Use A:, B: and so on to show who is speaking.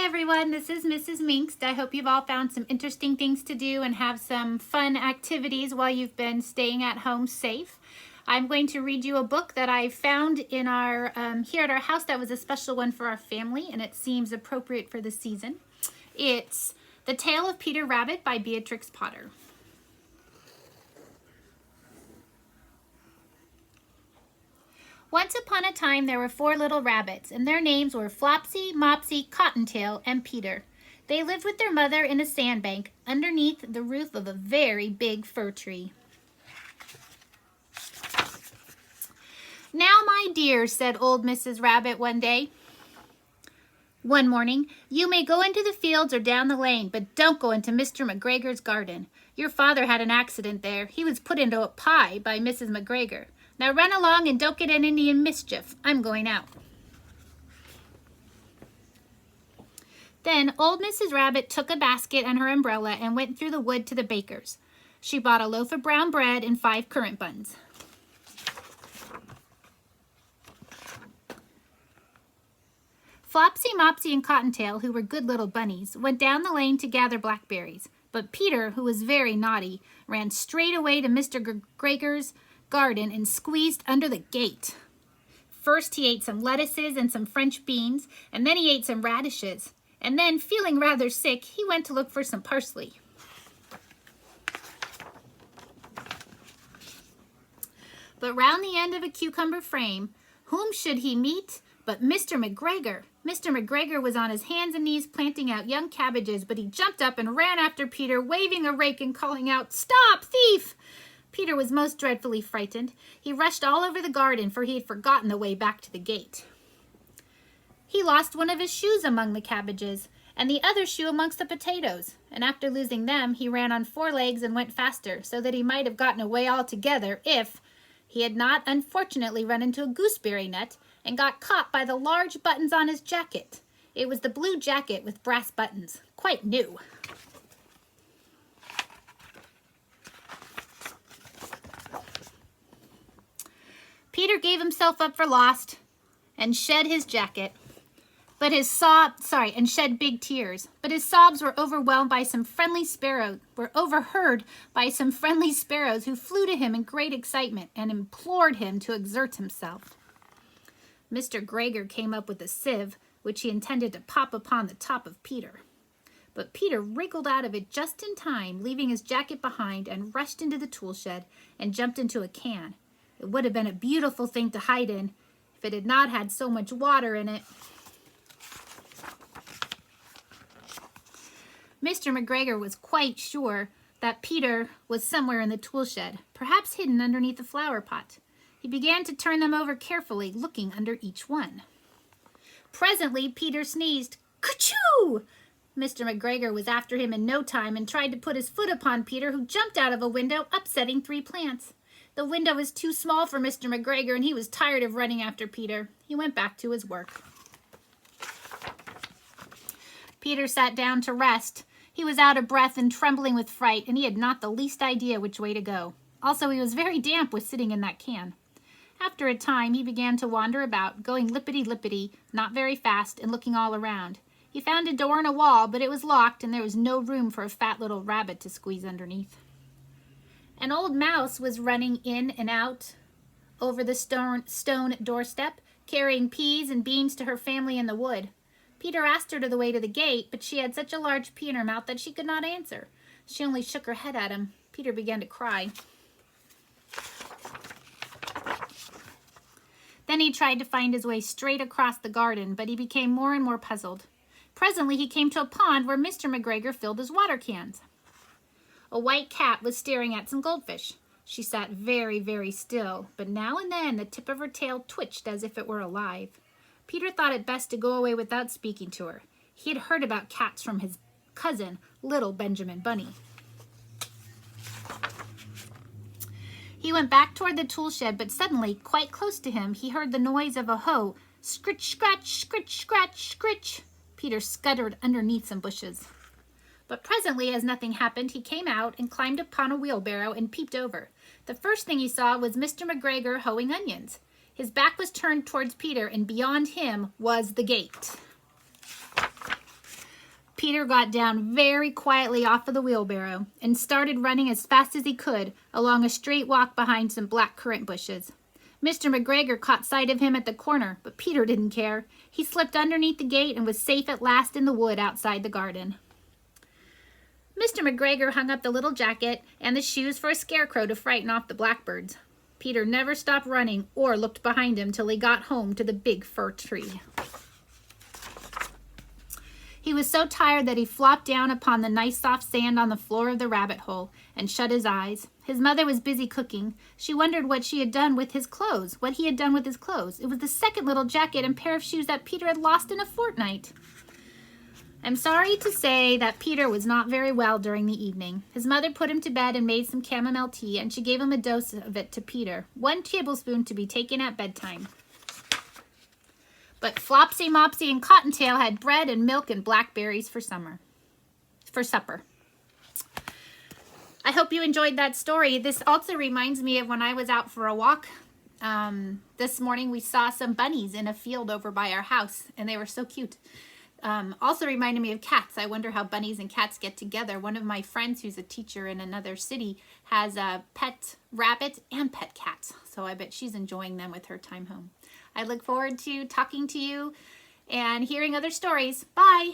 A: everyone, this is Mrs. Mingst. I hope you've all found some interesting things to do and have some fun activities while you've been staying at home safe. I'm going to read you a book that I found in our here at our house that was a special one for our family, and it seems appropriate for the season. It's The Tale of Peter Rabbit by Beatrix Potter. Once upon a time there were 4 little rabbits, and their names were Flopsy, Mopsy, Cottontail, and Peter. They lived with their mother in a sandbank underneath the roof of a very big fir tree. "Now, my dears," said old Mrs. Rabbit one morning, "you may go into the fields or down the lane, but don't go into Mr. McGregor's garden. Your father had an accident there. He was put into a pie by Mrs. McGregor. Now run along and don't get in any mischief. I'm going out." Then old Mrs. Rabbit took a basket and her umbrella and went through the wood to the baker's. She bought a loaf of brown bread and 5 currant buns. Flopsy, Mopsy, and Cottontail, who were good little bunnies, went down the lane to gather blackberries. But Peter, who was very naughty, ran straight away to Mr. McGregor's garden and squeezed under the gate. First he ate some lettuces and some French beans, and then he ate some radishes, and then, feeling rather sick, he went to look for some parsley. But round the end of a cucumber frame, whom should he meet but Mr. McGregor? Mr. McGregor was on his hands and knees planting out young cabbages, but he jumped up and ran after Peter, waving a rake and calling out, "Stop, thief!" Peter was most dreadfully frightened. He rushed all over the garden, for he had forgotten the way back to the gate. He lost one of his shoes among the cabbages, and the other shoe amongst the potatoes, and after losing them, he ran on 4 legs and went faster, so that he might have gotten away altogether if he had not unfortunately run into a gooseberry nut and got caught by the large buttons on his jacket. It was the blue jacket with brass buttons, quite new. Peter gave himself up for lost and shed his jacket, but and shed big tears. But his sobs were overwhelmed by some friendly sparrows, overheard by some friendly sparrows who flew to him in great excitement and implored him to exert himself. Mr. McGregor came up with a sieve, which he intended to pop upon the top of Peter. But Peter wriggled out of it just in time, leaving his jacket behind, and rushed into the tool shed and jumped into a can. It would have been a beautiful thing to hide in if it had not had so much water in it. Mr. McGregor was quite sure that Peter was somewhere in the tool shed, perhaps hidden underneath the flower pot. He began to turn them over carefully, looking under each one. Presently, Peter sneezed, "Kerchoo!" Mr. McGregor was after him in no time and tried to put his foot upon Peter, who jumped out of a window, upsetting 3 plants. The window was too small for Mr. McGregor, and he was tired of running after Peter. He went back to his work. Peter sat down to rest. He was out of breath and trembling with fright, and he had not the least idea which way to go. Also, he was very damp with sitting in that can. After a time, he began to wander about, going lippity-lippity, not very fast, and looking all around. He found a door in a wall, but it was locked, and there was no room for a fat little rabbit to squeeze underneath. An old mouse was running in and out over the stone doorstep, carrying peas and beans to her family in the wood. Peter asked her the way to the gate, but she had such a large pea in her mouth that she could not answer. She only shook her head at him. Peter began to cry. Then he tried to find his way straight across the garden, but he became more and more puzzled. Presently he came to a pond where Mr. McGregor filled his water cans. A white cat was staring at some goldfish. She sat very, very still, but now and then the tip of her tail twitched as if it were alive. Peter thought it best to go away without speaking to her. He had heard about cats from his cousin, little Benjamin Bunny. He went back toward the tool shed, but suddenly, quite close to him, he heard the noise of a hoe. Scritch, scratch, scritch, scratch, scritch. Peter scuttered underneath some bushes. But presently, as nothing happened, he came out and climbed upon a wheelbarrow and peeped over. The first thing he saw was Mr. McGregor hoeing onions. His back was turned towards Peter, and beyond him was the gate. Peter got down very quietly off of the wheelbarrow and started running as fast as he could along a straight walk behind some black currant bushes. Mr. McGregor caught sight of him at the corner, but Peter didn't care. He slipped underneath the gate and was safe at last in the wood outside the garden. Mr. McGregor hung up the little jacket and the shoes for a scarecrow to frighten off the blackbirds. Peter never stopped running or looked behind him till he got home to the big fir tree. He was so tired that he flopped down upon the nice soft sand on the floor of the rabbit hole and shut his eyes. His mother was busy cooking. She wondered what he had done with his clothes. It was the second little jacket and pair of shoes that Peter had lost in a fortnight. I'm sorry to say that Peter was not very well during the evening. His mother put him to bed and made some chamomile tea, and she gave him a dose of it to Peter, 1 tablespoon to be taken at bedtime. But Flopsy, Mopsy, and Cottontail had bread and milk and blackberries for supper. I hope you enjoyed that story. This also reminds me of when I was out for a walk. This morning we saw some bunnies in a field over by our house, and they were so cute. Also reminded me of cats. I wonder how bunnies and cats get together. One of my friends who's a teacher in another city has a pet rabbit and pet cats, so I bet she's enjoying them with her time home. I look forward to talking to you and hearing other stories. Bye!